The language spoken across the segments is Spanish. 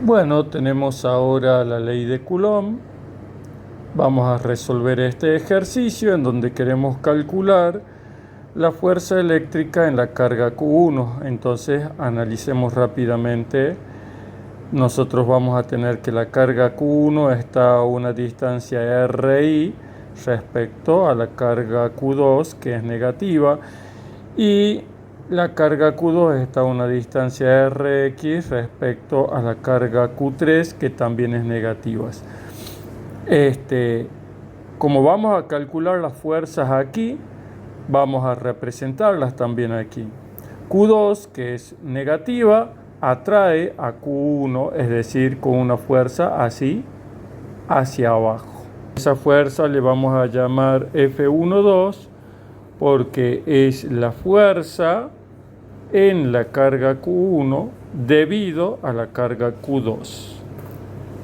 Bueno, tenemos ahora la ley de Coulomb. Vamos a resolver este ejercicio en donde queremos calcular la fuerza eléctrica en la carga Q1. Entonces, analicemos rápidamente. Nosotros vamos a tener que la carga Q1 está a una distancia RI respecto a la carga Q2, que es negativa, y la carga Q2 está a una distancia Rx respecto a la carga Q3, que también es negativa. Como vamos a calcular las fuerzas aquí, vamos a representarlas también aquí. Q2, que es negativa, atrae a Q1, es decir, con una fuerza así hacia abajo. Esa fuerza le vamos a llamar F12 porque es la fuerza en la carga Q1 debido a la carga Q2.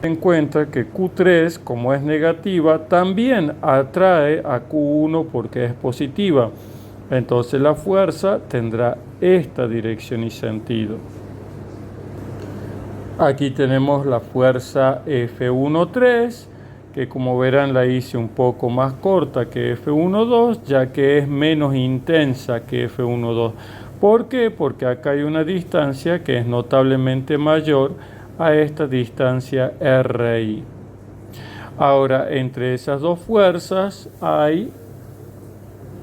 Ten en cuenta que Q3, como es negativa, también atrae a Q1 porque es positiva. Entonces la fuerza tendrá esta dirección y sentido. Aquí tenemos la fuerza F13, que como verán la hice un poco más corta que F12, ya que es menos intensa que F12. ¿Por qué? Porque acá hay una distancia que es notablemente mayor a esta distancia RI. Ahora, entre esas dos fuerzas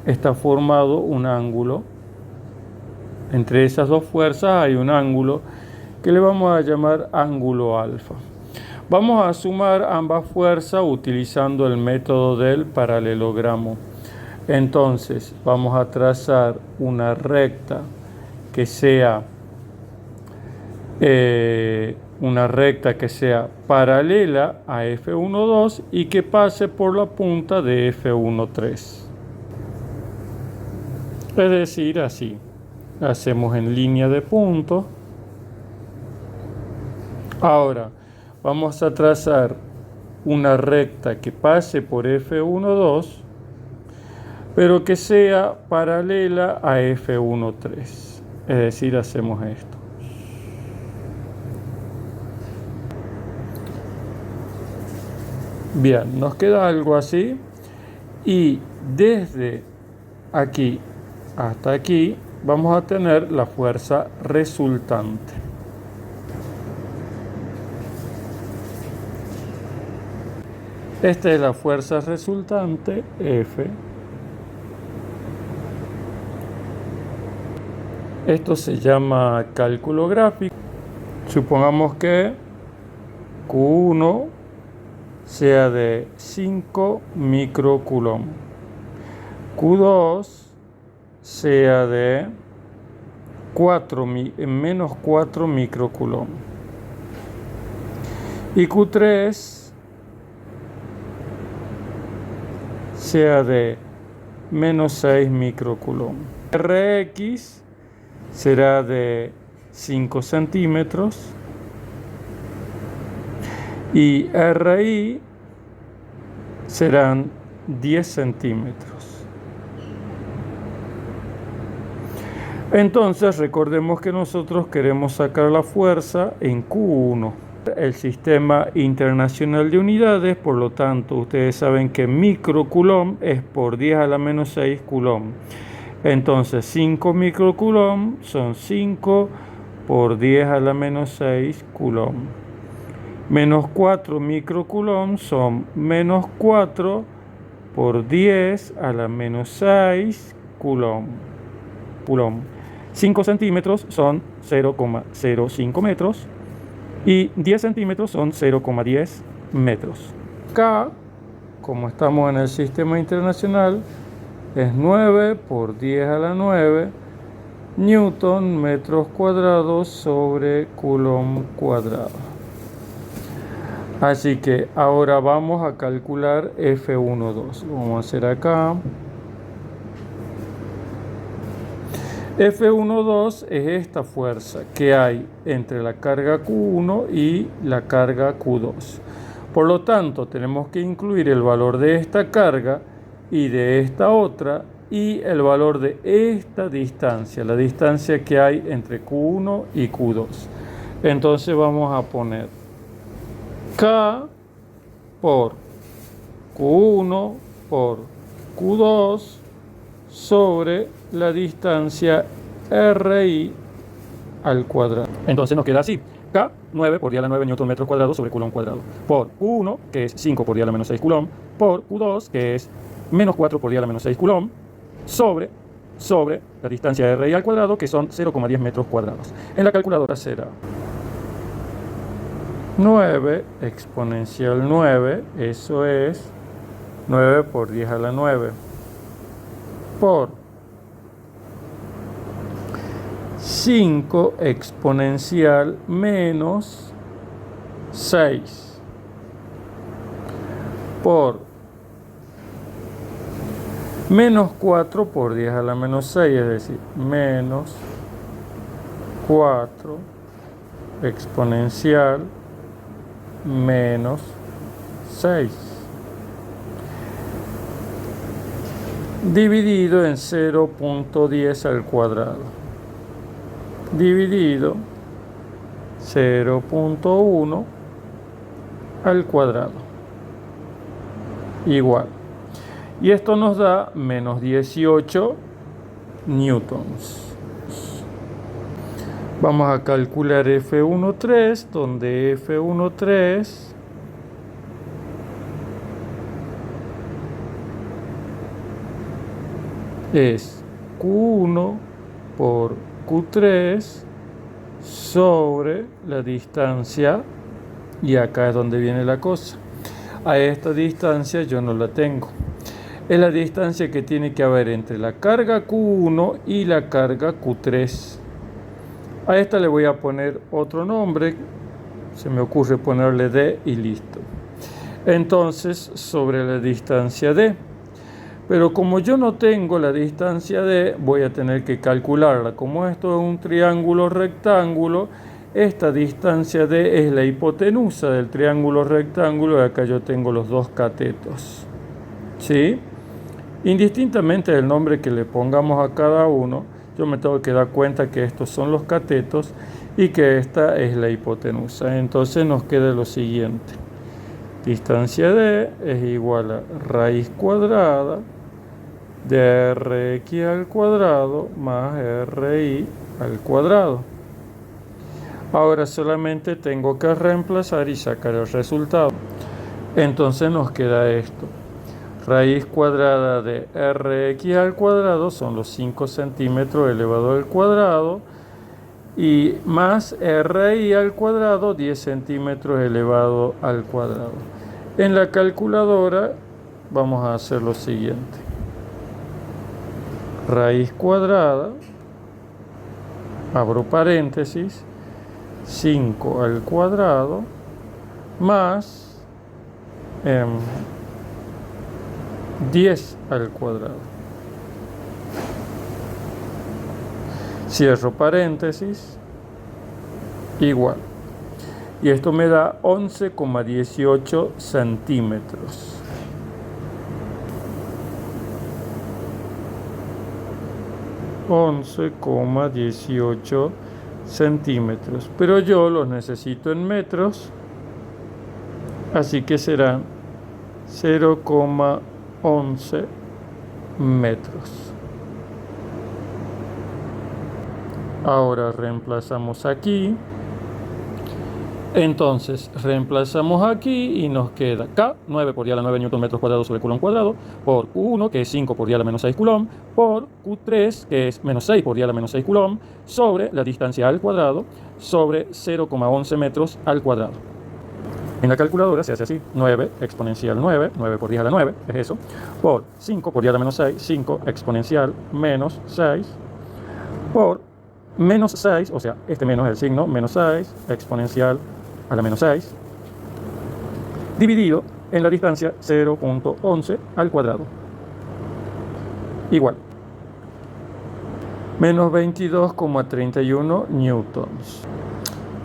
está formado un ángulo. Entre esas dos fuerzas hay un ángulo que le vamos a llamar ángulo alfa. Vamos a sumar ambas fuerzas utilizando el método del paralelogramo. Entonces, vamos a trazar una recta que sea paralela a F12 y que pase por la punta de F13. Es decir, así. Hacemos en línea de puntos. Ahora, vamos a trazar una recta que pase por F12, pero que sea paralela a F13. Es decir, hacemos esto. Bien, nos queda algo así. Y desde aquí hasta aquí vamos a tener la fuerza resultante. Esta es la fuerza resultante, F. Esto se llama cálculo gráfico. Supongamos que Q1 sea de 5 microcoulomb. Q2 sea de menos 4 microcoulomb. Y Q3 sea de menos 6 microcoulomb. Rx será de 5 centímetros y Ri serán 10 centímetros. Entonces recordemos que nosotros queremos sacar la fuerza en Q1. El sistema internacional de unidades, por lo tanto, ustedes saben que microcoulomb es por 10 a la menos 6 coulomb. Entonces, 5 microcoulomb son 5 por 10 a la menos 6 coulomb. Menos 4 microcoulomb son menos 4 por 10 a la menos 6 coulomb. 5 centímetros son 0,05 metros. Y 10 centímetros son 0,10 metros. Acá, como estamos en el sistema internacional, es 9 por 10 a la 9 newton metros cuadrados sobre coulomb cuadrado. Así que ahora vamos a calcular F12. Lo vamos a hacer acá. F12 es esta fuerza que hay entre la carga Q1 y la carga Q2. Por lo tanto, tenemos que incluir el valor de esta carga y de esta otra y el valor de esta distancia, la distancia que hay entre Q1 y Q2. Entonces vamos a poner K por Q1 por Q2 sobre la distancia RI al cuadrado. Entonces nos queda así. K, 9 por 10 a la 9 newton metros cuadrados sobre Coulomb cuadrado. Por Q1, que es 5 por 10 a la menos 6 Coulomb. Por Q2, que es menos 4 por 10 a la menos 6 Coulomb. Sobre la distancia RI al cuadrado, que son 0,10 metros cuadrados. En la calculadora será 9 exponencial 9, eso es 9 por 10 a la 9, por 5 exponencial menos 6, por menos 4 por 10 a la menos 6, es decir, menos 4 exponencial menos 6, dividido en 0.10 al cuadrado, dividido 0.1 al cuadrado, igual. Y esto nos da menos 18 newtons. Vamos a calcular F13, donde F13 es Q1 por Q3 sobre la distancia, y acá es donde viene la cosa. A esta distancia yo no la tengo. Es la distancia que tiene que haber entre la carga Q1 y la carga Q3. A esta le voy a poner otro nombre, se me ocurre ponerle D y listo. Entonces, sobre la distancia D. Pero como yo no tengo la distancia D, voy a tener que calcularla. Como esto es un triángulo rectángulo, esta distancia D es la hipotenusa del triángulo rectángulo, y acá yo tengo los dos catetos. ¿Sí? Indistintamente del nombre que le pongamos a cada uno, yo me tengo que dar cuenta que estos son los catetos y que esta es la hipotenusa. Entonces nos queda lo siguiente. Distancia D es igual a raíz cuadrada de Rx al cuadrado más Ri al cuadrado. Ahora solamente tengo que reemplazar y sacar el resultado. Entonces nos queda esto. Raíz cuadrada de Rx al cuadrado son los 5 centímetros elevado al cuadrado, y más Ri al cuadrado, 10 centímetros elevado al cuadrado. En la calculadora vamos a hacer lo siguiente. Raíz cuadrada, abro paréntesis, 5 al cuadrado, más 10 al cuadrado. Cierro paréntesis, igual. Y esto me da 11,18 centímetros. (11,18 centímetros). Pero yo los necesito en metros, así que serán 0,11 metros. Ahora reemplazamos aquí. Entonces reemplazamos aquí y nos queda K, 9 por 10 a la 9 newton metros cuadrados sobre Coulomb cuadrado, por Q1, que es 5 por 10 a la menos 6 Coulomb, por Q3, que es menos 6 por 10 a la menos 6 Coulomb, sobre la distancia al cuadrado, sobre 0,11 metros al cuadrado. En la calculadora se hace así: 9 exponencial 9, 9 por 10 a la 9, es eso, por 5 por 10 a la menos 6, 5 exponencial menos 6, por menos 6, o sea, este menos es el signo, menos 6 exponencial a la menos 6, dividido en la distancia 0,11 al cuadrado, igual. Menos 22,31 newtons.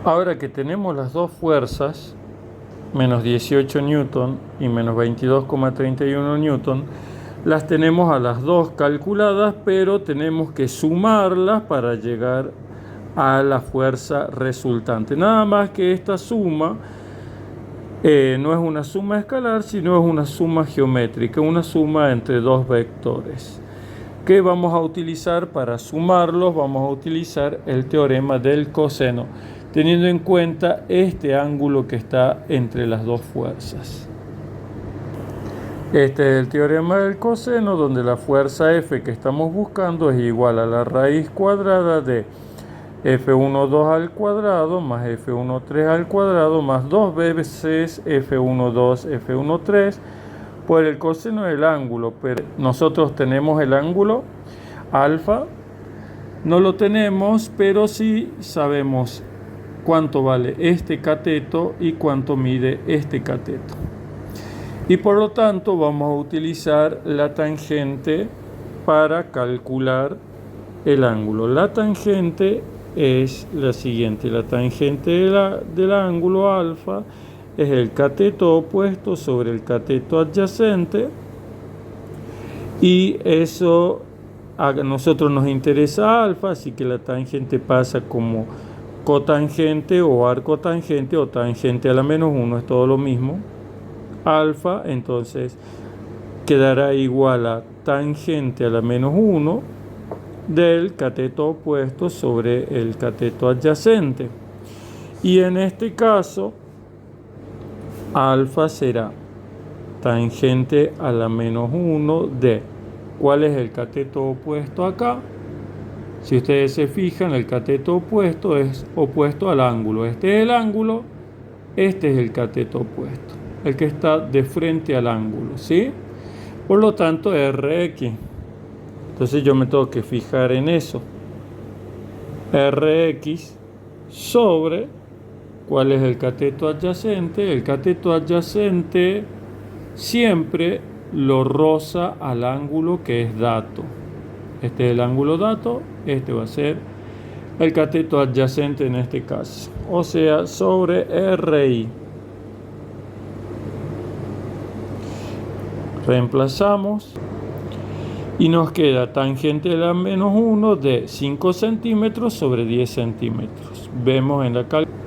Ahora que tenemos las dos fuerzas, menos 18 newton y menos 22,31 newton, Las tenemos a las dos calculadas, pero tenemos que sumarlas para llegar a la fuerza resultante. Nada más que esta suma no es una suma escalar, sino es una suma geométrica, una suma entre dos vectores. ¿Qué vamos a utilizar para sumarlos? Vamos a utilizar el teorema del coseno, teniendo en cuenta este ángulo que está entre las dos fuerzas. Este es el teorema del coseno, donde la fuerza F que estamos buscando es igual a la raíz cuadrada de F12 al cuadrado más F13 al cuadrado más 2 veces F12, F13 por el coseno del ángulo. Pero nosotros tenemos el ángulo alfa, no lo tenemos, pero sí sabemos cuánto vale este cateto y cuánto mide este cateto. Y por lo tanto vamos a utilizar la tangente para calcular el ángulo. La tangente es la siguiente: la tangente del ángulo alfa es el cateto opuesto sobre el cateto adyacente, y eso a nosotros nos interesa alfa, así que la tangente pasa como cotangente o arcotangente o tangente a la menos 1, es todo lo mismo. Alfa entonces quedará igual a tangente a la menos 1 del cateto opuesto sobre el cateto adyacente. Y en este caso, alfa será tangente a la menos 1 de, ¿cuál es el cateto opuesto acá? Si ustedes se fijan, el cateto opuesto es opuesto al ángulo. Este es el ángulo, este es el cateto opuesto, el que está de frente al ángulo, ¿sí? Por lo tanto, Rx. Entonces yo me tengo que fijar en eso. Rx sobre, ¿cuál es el cateto adyacente? El cateto adyacente siempre lo roza al ángulo que es dato. Este es el ángulo dato, este va a ser el cateto adyacente en este caso. O sea, sobre RI. Reemplazamos y nos queda tangente a la menos 1 de 5 centímetros sobre 10 centímetros. Vemos en la calculadora